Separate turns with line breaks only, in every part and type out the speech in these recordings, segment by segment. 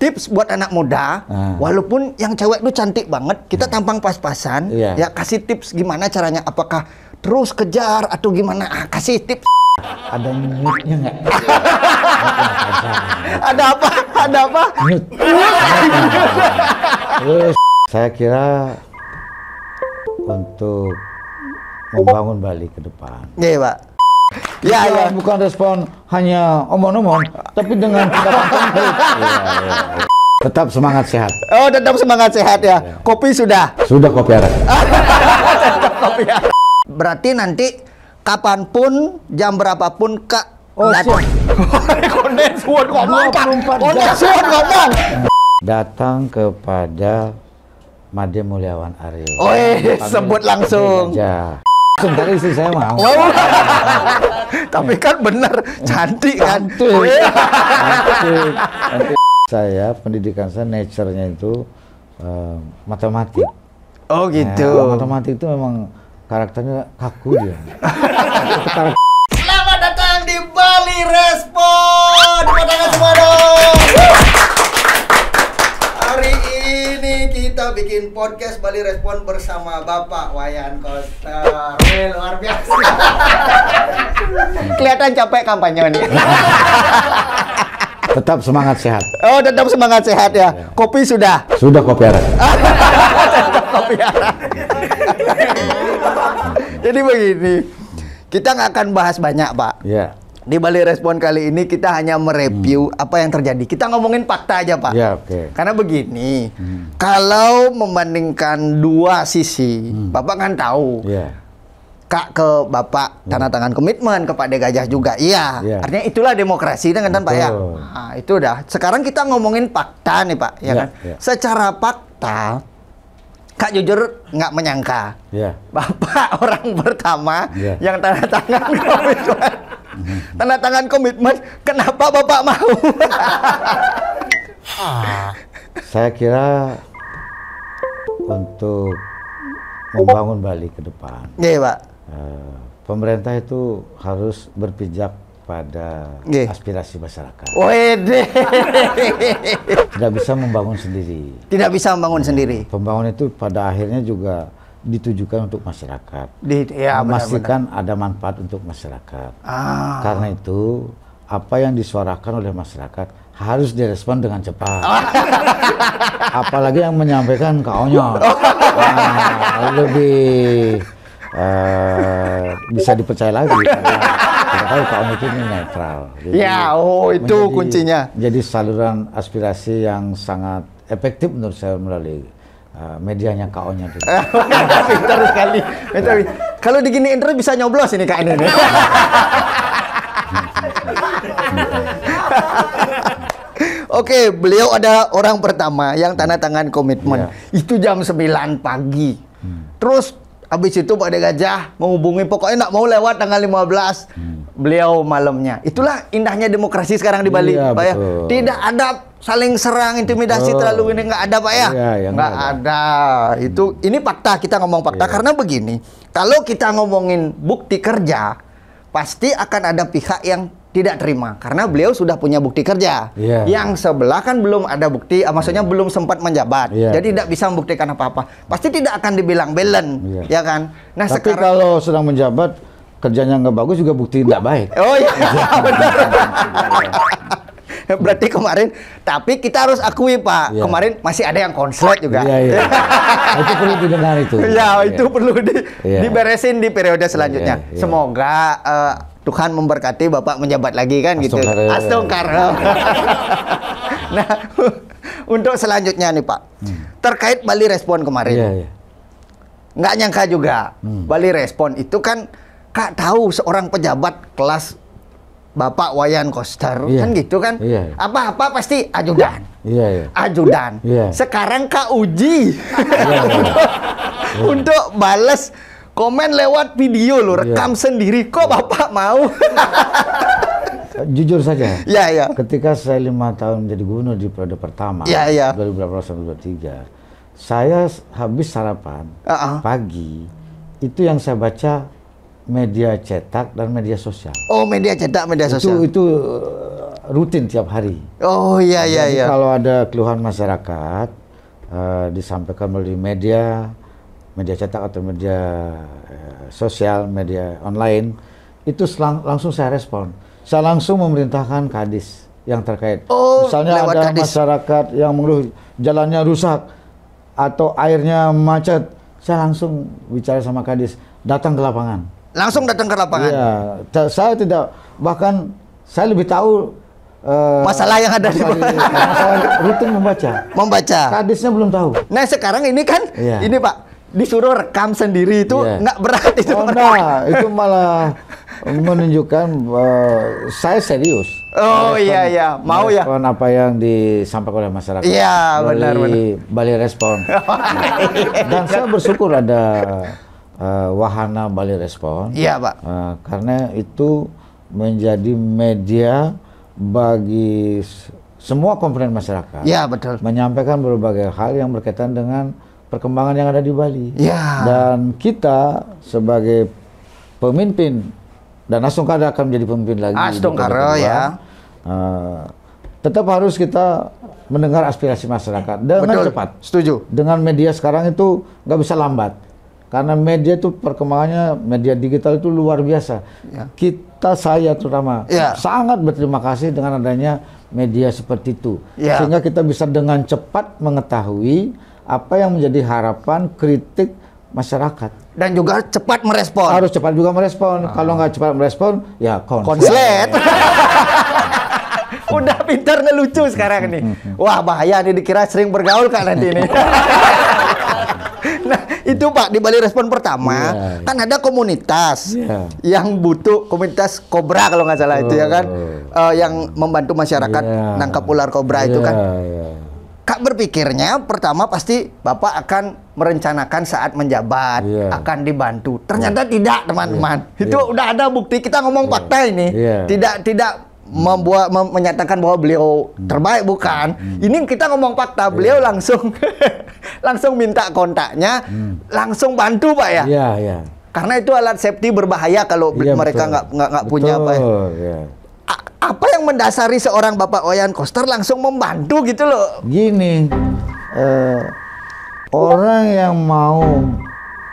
tips buat anak muda, walaupun yang cewek tuh cantik banget, kita tampang pas-pasan, ya kasih tips gimana caranya, apakah terus kejar atau gimana? Kasih tips.
Ada mute-nya nggak?
Ada apa? Ada apa?
Mute. Saya kira untuk membangun Bali ke depan.
Iya, Pak. Ya.
Bukan respon hanya omong-omong, tapi dengan tindakan konkret. Tetap semangat sehat.
Oh, tetap semangat sehat ya. Kopi sudah?
Sudah kopi arah.
Berarti nanti kapanpun, jam berapapun Kak
datang. Datang kepada Made Mulyawan Aryo.
Oh, sebut langsung.
Sebentar istri saya mau.
Tapi kan bener, cantik kan?
Cantik. Saya, pendidikan saya nature-nya itu matematik.
Oh gitu.
Matematik itu memang karakternya kaku dia.
Selamat datang di Bali Respon. Tepuk tangan semua dong. Hari ini kita bikin podcast Bali Respon bersama Bapak Wayan Koster. Luar biasa. Kelihatan capek kampanye nih.
Tetap semangat sehat.
Oh, tetap semangat sehat ya. Kopi sudah?
Sudah kopi arah.
Kopi arah. Jadi begini, kita nggak akan bahas banyak, Pak.
Ya.
Di Bali Respon kali ini kita hanya mereview apa yang terjadi. Kita ngomongin fakta aja, Pak.
Ya, oke.
Karena begini, kalau membandingkan dua sisi, Bapak kan tahu.
Ya.
Kak ke Bapak tanda tangan komitmen, ke Pak De Gajah juga. Iya. Artinya itulah demokrasi kan Pak ya. Nah, itu udah. Sekarang kita ngomongin fakta nih, Pak, ya kan? Secara fakta Kak jujur nggak menyangka. Bapak orang pertama yang tanda tangan komitmen. Tanda tangan komitmen, kenapa Bapak mau?
Saya kira untuk membangun Bali ke depan.
Iya, Pak.
Pemerintah itu harus berpijak pada aspirasi masyarakat.
Wede.
Tidak bisa membangun sendiri.
Tidak bisa membangun sendiri.
Pembangunan itu pada akhirnya juga ditujukan untuk masyarakat. Memastikan ada manfaat untuk masyarakat. Karena itu, apa yang disuarakan oleh masyarakat harus direspon dengan cepat. Apalagi yang menyampaikan KO-nya. Lebih bisa dipercaya lagi. Kita tahu KO itu netral. Jadi,
itu kuncinya.
Jadi saluran aspirasi yang sangat efektif menurut saya melalui medianya KO-nya.
Pintar sekali. Kalau diginiin terus bisa nyoblos ini Kak ini. Oke, beliau ada orang pertama yang tanda tangan komitmen. Itu jam 9 pagi. Terus habis itu Pak De Gajah menghubungi, pokoknya nggak mau lewat tanggal 15. Beliau malamnya. Itulah indahnya demokrasi sekarang di Bali, Pak ya. Tidak ada saling serang, intimidasi terlalu ini nggak ada, Pak ya. Nggak ada. Ini fakta, kita ngomong fakta karena begini. Kalau kita ngomongin bukti kerja, pasti akan ada pihak yang tidak terima karena beliau sudah punya bukti kerja. Yang sebelah kan belum ada bukti, maksudnya belum sempat menjabat. Jadi tidak bisa membuktikan apa-apa. Pasti tidak akan dibilang belen, ya kan? Nah,
tapi sekarang kalau sedang menjabat kerjanya nggak bagus juga bukti tidak baik.
Oh iya, benar. Berarti kemarin, tapi kita harus akui Pak, kemarin masih ada yang konslet juga.
Itu perlu didengar itu.
Itu perlu diberesin di periode selanjutnya. Semoga Tuhan memberkati Bapak menjabat lagi kan gitu. Astongkar. Nah, untuk selanjutnya nih Pak, terkait Bali Respon kemarin, nggak nyangka juga Bali Respon itu kan Kak tahu seorang pejabat kelas Bapak Wayan Koster kan gitu kan, apa-apa pasti ajudan, ajudan. Sekarang Kak uji untuk balas komen lewat video loh, rekam sendiri, kok Bapak mau?
Jujur saja,
ketika
saya 5 tahun menjadi gubernur di periode pertama, 2018-2023, saya habis sarapan pagi, itu yang saya baca media cetak dan media sosial.
Oh, media cetak, media sosial.
Itu rutin tiap hari.
Oh iya iya
Jadi
iya.
kalau ada keluhan masyarakat disampaikan melalui media cetak atau media sosial, media online, itu langsung saya respon. Saya langsung memerintahkan Kadis yang terkait. Misalnya ada Kadis. Masyarakat yang mengeluh jalannya rusak atau airnya macet, saya langsung bicara sama Kadis, datang ke lapangan.
Langsung datang ke lapangan?
Iya, saya tidak, bahkan saya lebih tahu
masalah yang ada di bawah.
Saya rutin membaca. Kadisnya belum tahu.
Nah sekarang ini kan, ini Pak, disuruh rekam sendiri itu nggak berat itu.
Oh nah, itu malah menunjukkan saya serius.
Oh iya iya, mau ya.
Respon apa yang disampaikan oleh masyarakat.
Iya benar.
Bali Respon. Dan saya bersyukur ada wahana Bali Respon.
Iya Pak.
Karena itu menjadi media bagi semua komponen masyarakat.
Iya betul.
Menyampaikan berbagai hal yang berkaitan dengan perkembangan yang ada di Bali.
Ya.
Dan kita sebagai pemimpin, dan Astungkara akan menjadi pemimpin lagi.
Astungkara ya.
Tetap harus kita mendengar aspirasi masyarakat dengan cepat.
Setuju.
Dengan media sekarang itu nggak bisa lambat. Karena media itu perkembangannya, media digital itu luar biasa. Ya. Saya terutama sangat berterima kasih dengan adanya media seperti itu. Ya. Sehingga kita bisa dengan cepat mengetahui apa yang menjadi harapan, kritik masyarakat.
Dan juga cepat merespon.
Harus cepat juga merespon. Kalau nggak cepat merespon, ya
konslet. Udah pintar ngelucu sekarang nih. Wah bahaya nih, dikira sering bergaul kan nanti ini. Nah itu Pak, di Bali Respon pertama kan ada komunitas yang butuh, komunitas kobra kalau nggak salah itu ya kan, yang membantu masyarakat nangkap ular kobra itu kan. Kak berpikirnya pertama pasti Bapak akan merencanakan saat menjabat akan dibantu. Ternyata tidak teman-teman. Itu udah ada bukti, kita ngomong fakta ini. Tidak menyatakan bahwa beliau terbaik, bukan. Ini kita ngomong fakta, beliau langsung langsung minta kontaknya, langsung bantu Pak ya. Karena itu alat safety berbahaya kalau mereka nggak punya apa ya. Apa yang mendasari seorang Bapak Wayan Koster langsung membantu gitu loh?
Gini, orang yang mau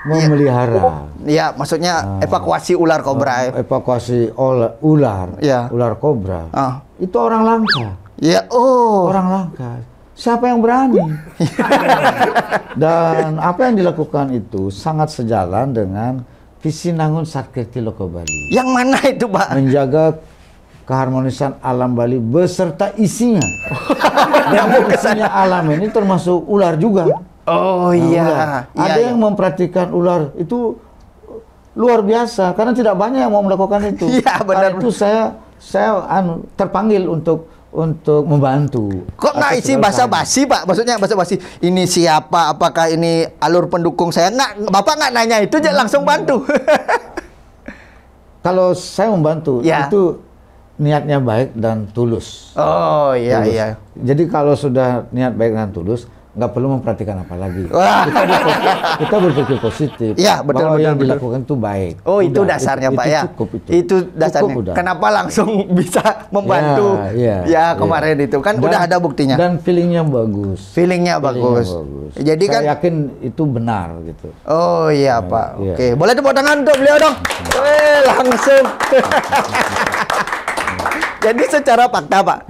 memelihara,
maksudnya evakuasi ular kobra,
evakuasi ular kobra, itu orang langka. Orang langka. Siapa yang berani? Dan apa yang dilakukan itu sangat sejalan dengan visi Nangun Satkirti Loko Bali.
Yang mana itu Pak?
Menjaga keharmonisan alam Bali beserta isinya. Dan isinya alam ini termasuk ular juga.
Oh iya.
Ada yang memperhatikan ular itu luar biasa karena tidak banyak yang mau melakukan itu.
Iya benar.
Karena itu saya terpanggil untuk membantu.
Kok nggak isi basa-basi Pak? Maksudnya basa-basi. Ini siapa? Apakah ini alur pendukung saya? Nggak, Bapak nggak nanya itu aja langsung bantu.
Kalau saya membantu itu niatnya baik dan tulus.
Oh iya tulus. Iya.
Jadi kalau sudah niat baik dan tulus, nggak perlu memperhatikan apa lagi. Kita berpikir positif.
Iya betul.
Bahwa yang dilakukan itu baik.
Oh itu dasarnya Pak ya. Itu dasarnya. Kenapa langsung bisa membantu? Kemarin itu kan udah ada buktinya.
Dan feelingnya bagus.
Feelingnya bagus. Jadi kan
saya yakin itu benar gitu.
Oh iya Pak. Oke. Boleh tepuk tangan untuk beliau dong. Langsung. Jadi secara fakta Pak,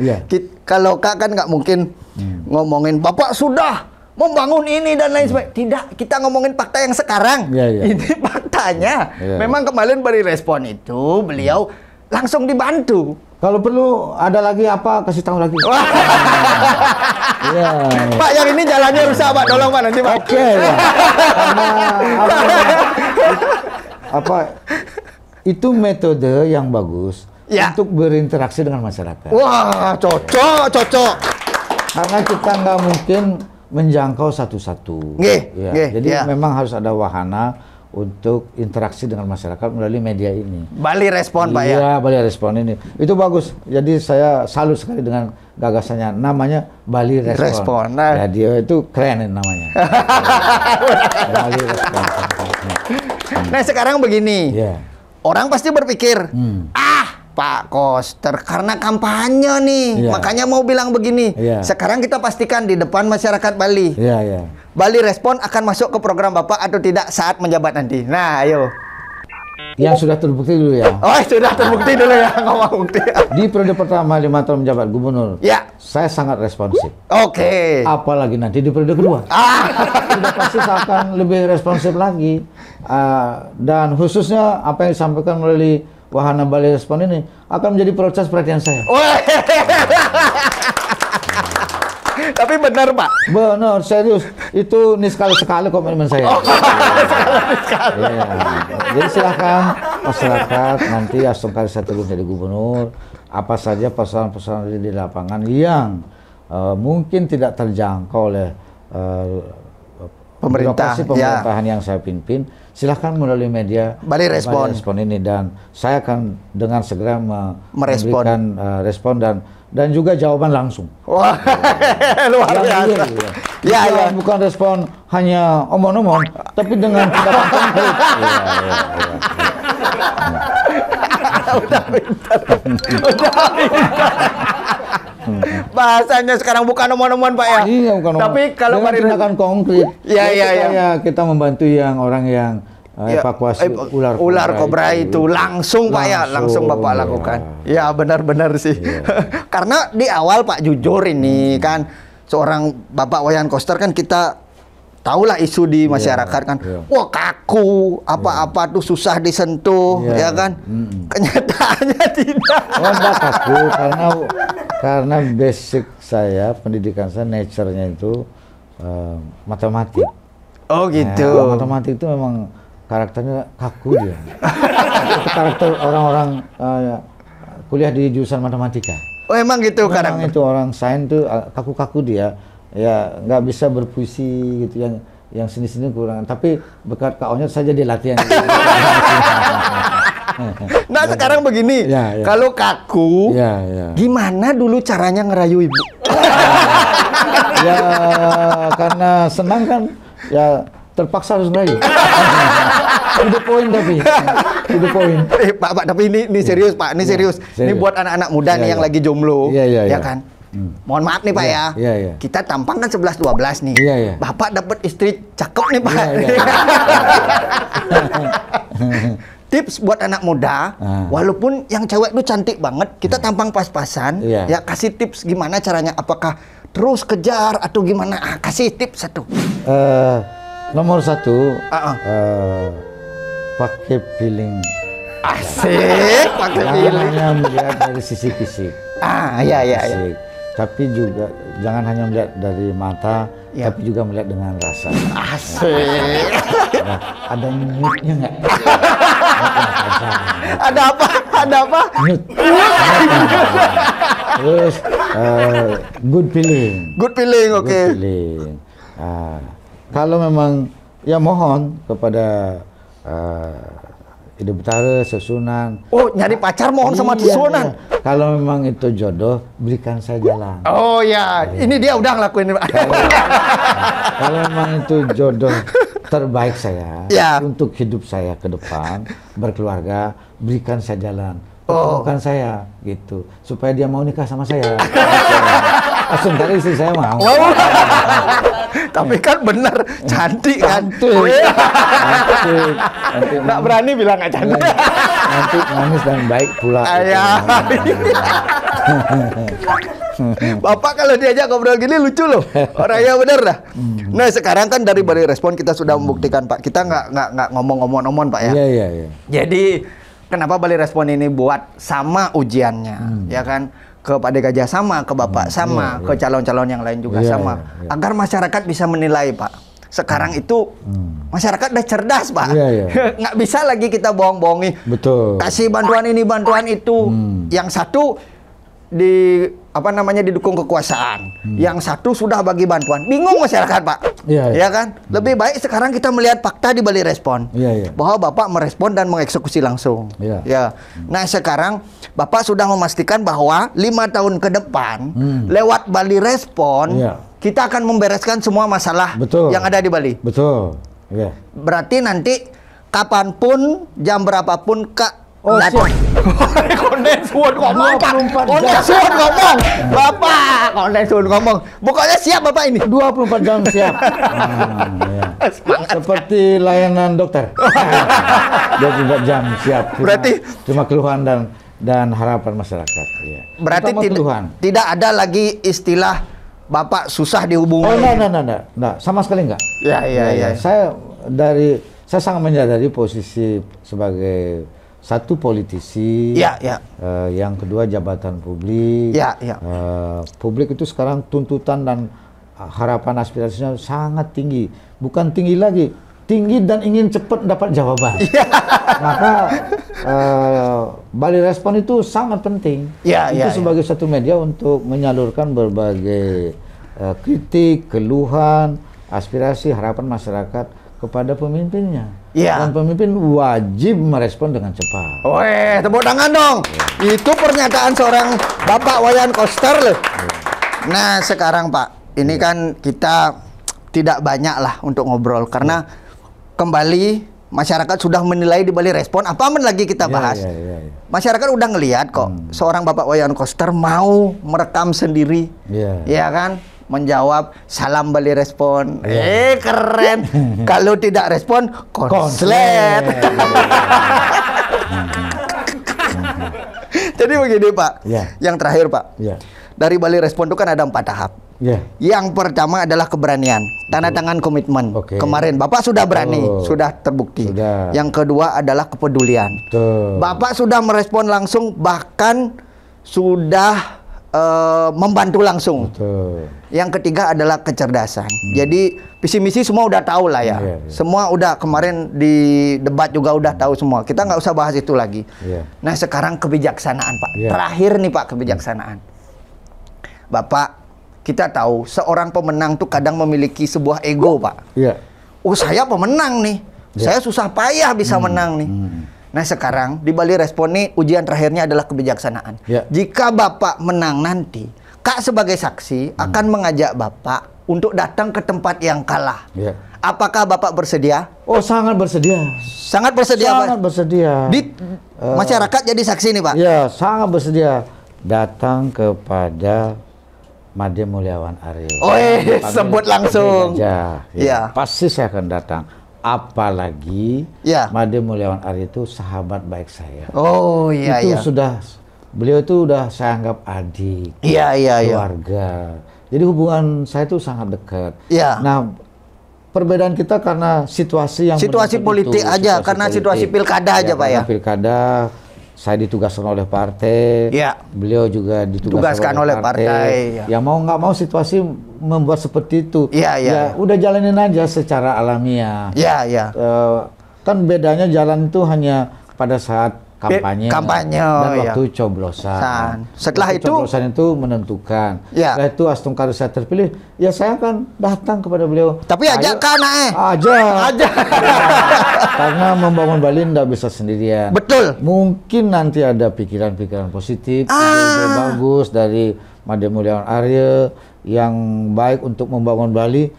kalau Kak kan nggak mungkin ngomongin Bapak sudah membangun ini dan lain sebagainya. Tidak, kita ngomongin fakta yang sekarang. Ini faktanya. Memang kemarin Bali Respon itu beliau langsung dibantu.
Kalau perlu ada lagi apa kasih tahu lagi.
Pak yang ini jalannya rusak Pak, tolong Pak nanti Pak.
Oke. Itu metode yang bagus. Untuk berinteraksi dengan masyarakat.
Wah, cocok.
Karena kita nggak mungkin menjangkau satu-satu. Jadi memang harus ada wahana untuk interaksi dengan masyarakat melalui media ini.
Bali Respon Pak ya?
Iya, Bali Respon ini. Itu bagus. Jadi saya salut sekali dengan gagasannya. Namanya Bali Respon. Dia itu keren namanya. Bali Respon.
Nah sekarang begini. Orang pasti berpikir, Pak Koster, karena kampanye nih, makanya mau bilang begini. Sekarang kita pastikan di depan masyarakat Bali. Bali Respon akan masuk ke program Bapak atau tidak saat menjabat nanti. Nah, ayo.
Yang sudah terbukti dulu ya.
Oh, sudah terbukti dulu ya, ngomong bukti.
Di periode pertama 5 tahun menjabat gubernur, saya sangat responsif.
Oke.
Apalagi nanti di periode kedua. Sudah pasti saya akan lebih responsif lagi. Dan khususnya apa yang disampaikan melalui wahana Bali Respon ini akan menjadi proses perhatian saya.
Tapi benar, Pak.
Benar, serius. Itu nih sekali-sekali komitmen saya. Jadi silakan masyarakat nanti asumkali saya terus jadi gubernur, apa saja persoalan-persoalan di lapangan yang mungkin tidak terjangkau oleh pemerintahan yang saya pimpin, silahkan melalui media
Bali Respon
ini, dan saya akan dengan segera memberikan respon dan juga jawaban langsung.
Wah, luar biasa.
Bukan respon hanya omong-omong, tapi dengan tindakan konkret.
Udah pintar. Bahasanya sekarang bukan omong-omong, Pak ya.
Iya, bukan omong.
Tapi kalau
tindakan konkret. Kita membantu orang yang evakuasi ular
kobra itu langsung Pak ya, langsung Bapak lakukan. Ya benar-benar sih. Karena di awal Pak jujur ini kan seorang Bapak Wayan Koster kan kita tahulah isu di masyarakat kan. Wah kaku, apa-apa tuh susah disentuh, ya kan. Kenyataannya tidak.
Enggak kaku karena basic saya, pendidikan saya nature-nya itu matematik.
Oh gitu.
Matematik itu memang karakternya kaku dia. Itu karakter orang-orang kuliah di jurusan matematika.
Oh emang gitu karakter.
Itu orang sains tuh kaku-kaku dia. Ya nggak bisa berpuisi gitu, yang sini-sini kurang. Tapi berkat KO-nya saja dia latihan.
Nah sekarang begini, kalau kaku, gimana dulu caranya ngerayu ibu?
Ya karena senang kan, ya terpaksa harus ngerayu. Itu poin tapi. Itu poin.
Pak, tapi ini serius Pak, ini serius. Ini buat anak-anak muda nih yang lagi jomblo, ya kan? Mohon maaf nih Pak ya. Kita tampang kan 11-12 nih. Bapak dapat istri cakep nih Pak. Tips buat anak muda, walaupun yang cewek itu cantik banget, kita tampang pas-pasan, ya kasih tips gimana caranya, apakah terus kejar atau gimana? Kasih tips satu.
Nomor satu, pakai feeling.
Asik, pakai feeling.
Hanya melihat dari sisi fisik.
Iya.
Tapi juga jangan hanya melihat dari mata, tapi juga melihat dengan rasa.
Asik.
Ada moodnya nggak?
Ada apa?
Mood. Terus good feeling.
Good feeling, oke.
Good feeling. Kalau memang ya mohon kepada Hidup Betara, Susunan.
Oh, nyari pacar mohon sama Susunan.
Kalau memang itu jodoh, berikan saya jalan.
Oh ya, ini dia udah ngelakuin.
Kalau memang itu jodoh terbaik saya untuk hidup saya ke depan, berkeluarga, berikan saya jalan. Bukan saya gitu, supaya dia mau nikah sama saya. Langsung dari istri saya mau.
Tapi kan bener cantik kan.
Cantik.
Nggak berani bilang nggak cantik.
Nanti manis dan baik pula.
Bapak kalau diajak ngobrol gini lucu loh. Orangnya bener dah. Nah sekarang kan dari Bali Respon kita sudah membuktikan Pak. Kita nggak ngomong-ngomong Pak ya.
Iya.
Jadi kenapa Bali Respon ini buat sama ujiannya, ya kan? Ke Pak Gajah sama, ke Bapak sama, ke calon-calon yang lain juga sama. Agar masyarakat bisa menilai Pak. Sekarang itu masyarakat udah cerdas Pak. Nggak bisa lagi kita bohong-bohongi.
Betul.
Kasih bantuan ini, bantuan itu. Yang satu didukung kekuasaan. Yang satu sudah bagi bantuan. Bingung masyarakat Pak. Ya kan? Lebih baik sekarang kita melihat fakta di Bali Respon. Bahwa Bapak merespon dan mengeksekusi langsung. Nah sekarang Bapak sudah memastikan bahwa 5 tahun ke depan lewat Bali Respon kita akan membereskan semua masalah yang ada di Bali.
Betul.
Berarti nanti kapanpun, jam berapapun
Oh, siap.
Kondensun ngomong, Pak.
24
Kondensun ngomong. Bapak, kondensun ngomong. Pokoknya siap Bapak ini.
24 jam siap. Ya. Seperti layanan dokter. 24 jam siap.
Berarti
cuma keluhan dan harapan masyarakat. Ya.
Berarti tidak ada lagi istilah Bapak susah dihubungi.
Oh, enggak. Sama sekali enggak.
Ya.
Saya sangat menyadari posisi sebagai satu politisi, yang kedua jabatan publik. Publik itu sekarang tuntutan dan harapan aspirasinya sangat tinggi, bukan tinggi lagi, tinggi dan ingin cepat dapat jawaban. Maka Bali Respon itu sangat penting. Itu sebagai satu media untuk menyalurkan berbagai kritik, keluhan, aspirasi, harapan masyarakat kepada pemimpinnya. Dan pemimpin wajib merespon dengan cepat.
Weh, tepuk tangan dong. Itu pernyataan seorang Bapak Wayan Koster loh. Nah, sekarang Pak, ini kan kita tidak banyak lah untuk ngobrol karena kembali masyarakat sudah menilai di Bali Respon. Apa lagi kita bahas? Masyarakat udah ngelihat kok seorang Bapak Wayan Koster mau merekam sendiri. Ya kan? Menjawab salam Bali Respon. Keren. Kalau tidak respon konslet. Jadi begini Pak. Yang terakhir Pak. Dari Bali Respon itu kan ada 4 tahap. Yang pertama adalah keberanian, tanda tangan komitmen. Kemarin Bapak sudah berani, sudah terbukti. Yang kedua adalah kepedulian. Bapak sudah merespon langsung, bahkan sudah membantu langsung. Yang ketiga adalah kecerdasan. Jadi visi misi semua udah tahu lah ya. Semua udah kemarin di debat juga udah tahu semua. Kita nggak usah bahas itu lagi. Nah sekarang kebijaksanaan Pak. Terakhir nih Pak, kebijaksanaan. Bapak, kita tahu seorang pemenang tuh kadang memiliki sebuah ego Pak. Oh saya pemenang nih. Saya susah payah bisa menang nih. Nah sekarang di Bali Respon nih ujian terakhirnya adalah kebijaksanaan. Jika Bapak menang nanti, Kak sebagai saksi akan mengajak Bapak untuk datang ke tempat yang kalah. Apakah Bapak bersedia?
Oh sangat bersedia.
Sangat bersedia Pak?
Sangat bersedia.
Di masyarakat jadi saksi nih Pak?
Ya sangat bersedia. Datang kepada Made Mulyawan Aryo.
Sebut langsung.
Pasti saya akan datang. Apalagi Made Mulyawan Aryo itu sahabat baik saya. Beliau itu udah saya anggap adik, keluarga. Jadi hubungan saya itu sangat dekat. Nah, perbedaan kita karena situasi
politik aja, karena situasi pilkada aja Pak ya.
Pilkada, saya ditugaskan oleh partai, beliau juga ditugaskan oleh partai. Ya mau nggak mau situasi membuat seperti itu. Udah jalanin aja secara alamiah. Kan bedanya jalan itu hanya pada saat kampanye dan waktu coblosan.
Setelah itu
coblosan itu menentukan. Setelah itu Astung Karo saya terpilih, ya saya akan datang kepada beliau.
Tapi ajak kan
aja. Karena membangun Bali tidak bisa sendirian.
Betul.
Mungkin nanti ada pikiran-pikiran positif, ide bagus dari Made Mulyawan Aryo yang baik untuk membangun Bali.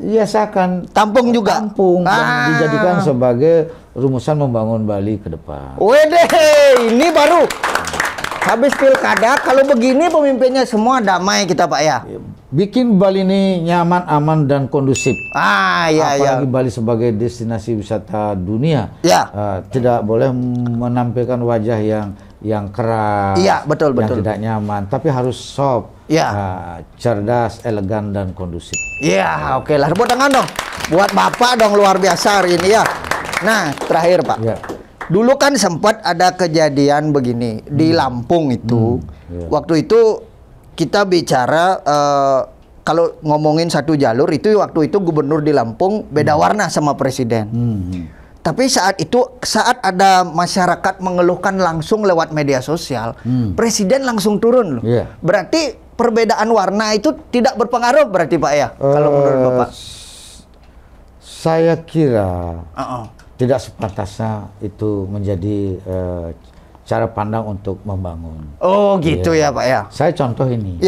Ya saya akan tampung dan dijadikan sebagai rumusan membangun Bali ke depan.
Ini baru habis pilkada kalau begini pemimpinnya semua damai kita Pak ya.
Bikin Bali ini nyaman, aman dan kondusif. Apalagi Bali sebagai destinasi wisata dunia. Tidak boleh menampilkan wajah yang keras,
betul.
tidak nyaman, tapi harus soft, cerdas, elegan dan kondusif.
Oke lah, tepuk tangan dong buat Bapak dong, luar biasa hari ini ya. Nah, terakhir Pak. Dulu kan sempat ada kejadian begini di Lampung itu. Waktu itu kita bicara kalau ngomongin satu jalur itu waktu itu gubernur di Lampung beda warna sama presiden. Tapi saat ada masyarakat mengeluhkan langsung lewat media sosial, presiden langsung turun loh. Berarti perbedaan warna itu tidak berpengaruh berarti Pak ya? Kalau menurut Bapak?
Saya kira tidak sepantasnya itu menjadi cara pandang untuk membangun.
Gitu ya Pak ya?
Saya contoh ini.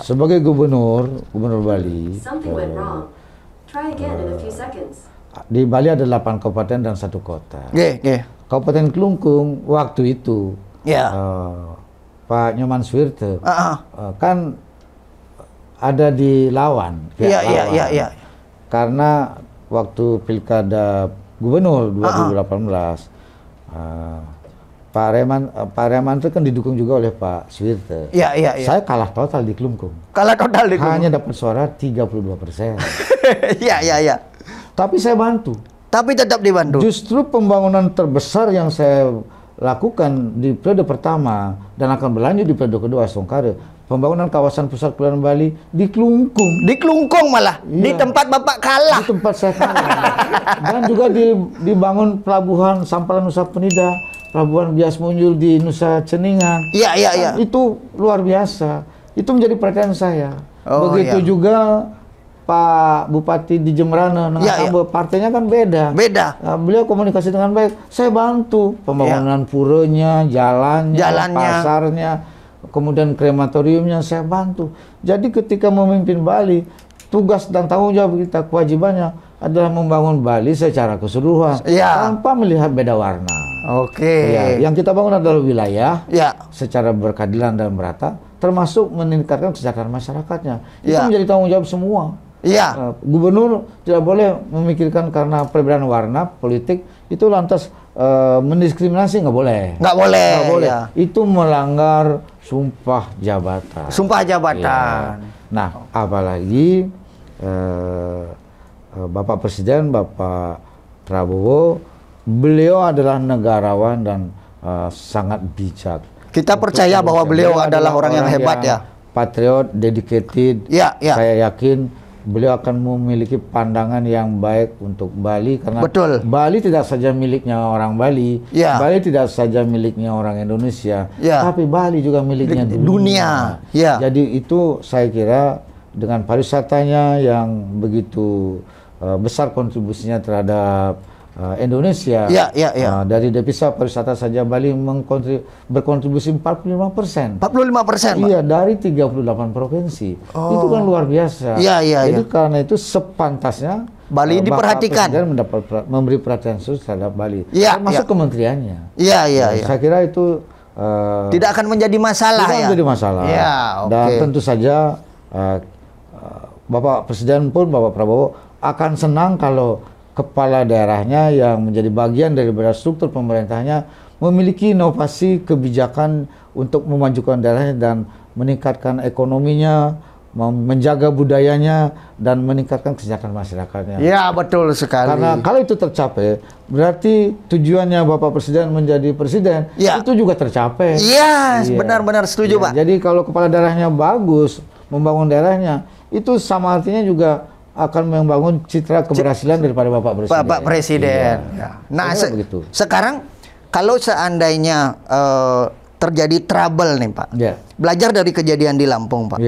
Sebagai
gubernur Bali. Di Bali ada 8 kabupaten dan 1 kota. Kabupaten Kelungkung waktu itu Pak Nyoman Suwirte kan ada di Lawan,
Iya.
Karena waktu pilkada gubernur 2018 Pak Reman itu kan didukung juga oleh Pak Suwirte.
Iya.
Saya kalah total di Kelungkung.
Kalah total di Kelungkung.
Hanya dapat suara 32%.
Iya.
Tapi saya bantu.
Tapi tetap dibantu.
Justru pembangunan terbesar yang saya lakukan di periode pertama dan akan berlanjut di periode kedua Songkare, pembangunan kawasan pusat kepulauan Bali di Kelungkung.
Di Kelungkung malah, di tempat Bapak kalah.
Di tempat saya kalah. Dan juga dibangun pelabuhan Sampalan Nusa Penida, pelabuhan Bias Munjul di Nusa Ceningan.
Iya.
Itu luar biasa. Itu menjadi perhatian saya. Begitu juga Pak Bupati di Jemberana, partainya kan beda. Beliau komunikasi dengan baik. Saya bantu pembangunan puranya, jalannya, pasarnya, kemudian krematoriumnya saya bantu. Jadi ketika memimpin Bali, tugas dan tanggung jawab kita, kewajibannya adalah membangun Bali secara keseluruhan tanpa melihat beda warna. Yang kita bangun adalah wilayah secara berkeadilan dan merata, termasuk meningkatkan kesejahteraan masyarakatnya. Itu menjadi tanggung jawab semua. Gubernur tidak boleh memikirkan karena perbedaan warna politik itu lantas mendiskriminasi, nggak boleh. Nggak boleh. Itu melanggar sumpah jabatan. Nah, apalagi Bapak Presiden, Bapak Prabowo, beliau adalah negarawan dan sangat bijak.
Kita percaya bahwa beliau adalah orang yang hebat ya.
Patriot, dedicated. Saya yakin beliau akan memiliki pandangan yang baik untuk Bali karena Bali tidak saja miliknya orang Bali, Bali tidak saja miliknya orang Indonesia, tapi Bali juga miliknya dunia. Jadi itu saya kira dengan pariwisatanya yang begitu besar kontribusinya terhadap Indonesia. Dari devisa pariwisata saja Bali berkontribusi 45%.
45%.
Iya, dari 38 provinsi. Itu kan luar biasa. Jadi karena itu sepantasnya
Bali diperhatikan.
Presiden memberi perhatian khusus terhadap Bali. Termasuk kementeriannya. Saya kira itu
tidak akan menjadi masalah.
Tidak menjadi masalah. Dan tentu saja Bapak Presiden pun, Bapak Prabowo akan senang kalau kepala daerahnya yang menjadi bagian dari struktur pemerintahnya memiliki inovasi kebijakan untuk memajukan daerahnya dan meningkatkan ekonominya, menjaga budayanya, dan meningkatkan kesejahteraan masyarakatnya.
Ya, betul sekali.
Karena kalau itu tercapai, berarti tujuannya Bapak Presiden menjadi presiden, itu juga tercapai.
Benar-benar setuju, Pak.
Jadi kalau kepala daerahnya bagus, membangun daerahnya, itu sama artinya juga akan membangun citra keberhasilan daripada Bapak Presiden.
Nah, sekarang kalau seandainya terjadi trouble nih, Pak. Belajar dari kejadian di Lampung, Pak.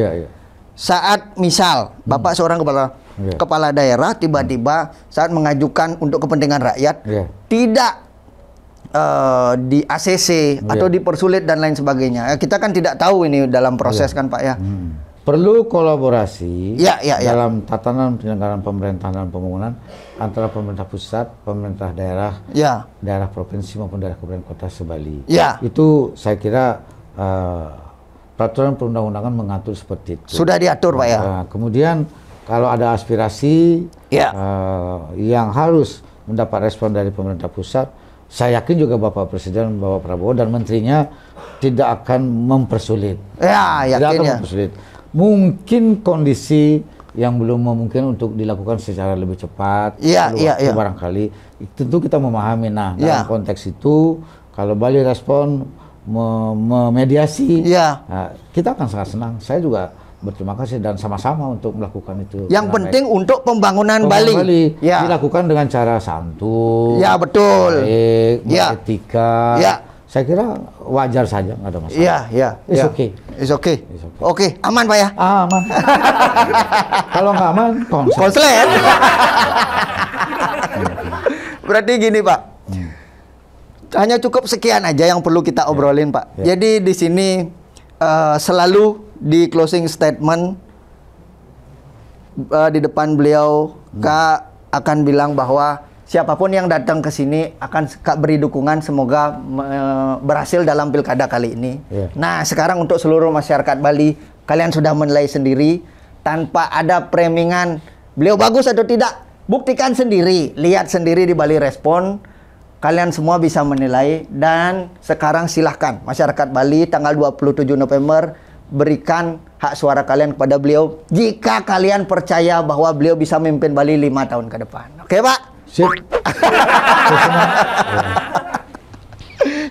Saat misal Bapak seorang kepala daerah tiba-tiba saat mengajukan untuk kepentingan rakyat tidak di ACC atau dipersulit dan lain sebagainya. Kita kan tidak tahu ini dalam proses kan, Pak ya.
Perlu kolaborasi
dalam
tatanan penyelenggaraan pemerintahan dan pembangunan antara pemerintah pusat, pemerintah daerah, daerah provinsi maupun daerah kabupaten kota se-Bali. Itu saya kira peraturan perundang-undangan mengatur seperti itu.
Sudah diatur, Pak ya.
Kemudian kalau ada aspirasi yang harus mendapat respon dari pemerintah pusat, saya yakin juga Bapak Presiden, Bapak Prabowo dan menterinya tidak akan mempersulit. Mempersulit. Mungkin kondisi yang belum memungkinkan untuk dilakukan secara lebih cepat, barangkali tentu kita memahami. Nah, dalam konteks itu kalau Bali respon memediasi, kita akan sangat senang. Saya juga berterima kasih dan sama-sama untuk melakukan itu.
Yang penting untuk pembangunan Bali
dilakukan dengan cara santun, baik, beretika. Saya kira wajar saja, nggak ada masalah. It's okay.
Oke, aman, Pak ya?
Aman. Kalau nggak aman,
konslet. Berarti gini, Pak. Hanya cukup sekian aja yang perlu kita obrolin, Pak. Jadi di sini selalu di closing statement di depan beliau, Kak akan bilang bahwa siapapun yang datang ke sini akan beri dukungan, semoga berhasil dalam pilkada kali ini. Nah, sekarang untuk seluruh masyarakat Bali, kalian sudah menilai sendiri tanpa ada premingan beliau bagus atau tidak. Buktikan sendiri, lihat sendiri di Bali Respon. Kalian semua bisa menilai, dan sekarang silahkan masyarakat Bali tanggal 27 November berikan hak suara kalian kepada beliau jika kalian percaya bahwa beliau bisa memimpin Bali 5 tahun ke depan. Oke, Pak?
Sip.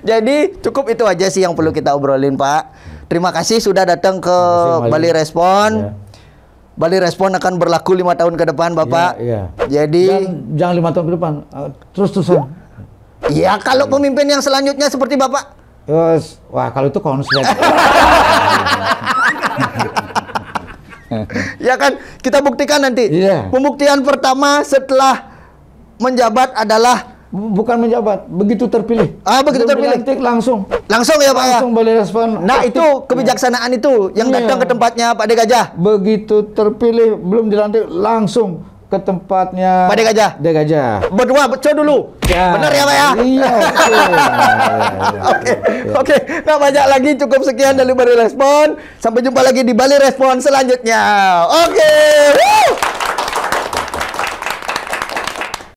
Jadi cukup itu aja sih yang perlu kita obrolin, Pak. Terima kasih sudah datang ke Bali Respon. Bali Respon akan berlaku 5 tahun ke depan, Bapak. Jadi
dan jangan 5 tahun ke depan, terus-terusan.
Iya, kalau pemimpin yang selanjutnya seperti Bapak.
Wah, kalau itu konslet.
Ya kan, kita buktikan nanti. Pembuktian pertama setelah menjabat adalah
bukan menjabat, begitu terpilih.
Begitu terpilih.
Langsung
ya, Pak, ya.
Langsung Bali Respon.
Nah, itu kebijaksanaan itu yang datang ke tempatnya Pak De Gajah.
Begitu terpilih, belum dilantik, langsung ke tempatnya
Pak De Gajah. Berdua beco dulu. Benar ya, Pak, ya?
Iya.
Oke. Nggak banyak lagi, cukup sekian dari Bali Respon. Sampai jumpa lagi di Bali Respon selanjutnya. Oke.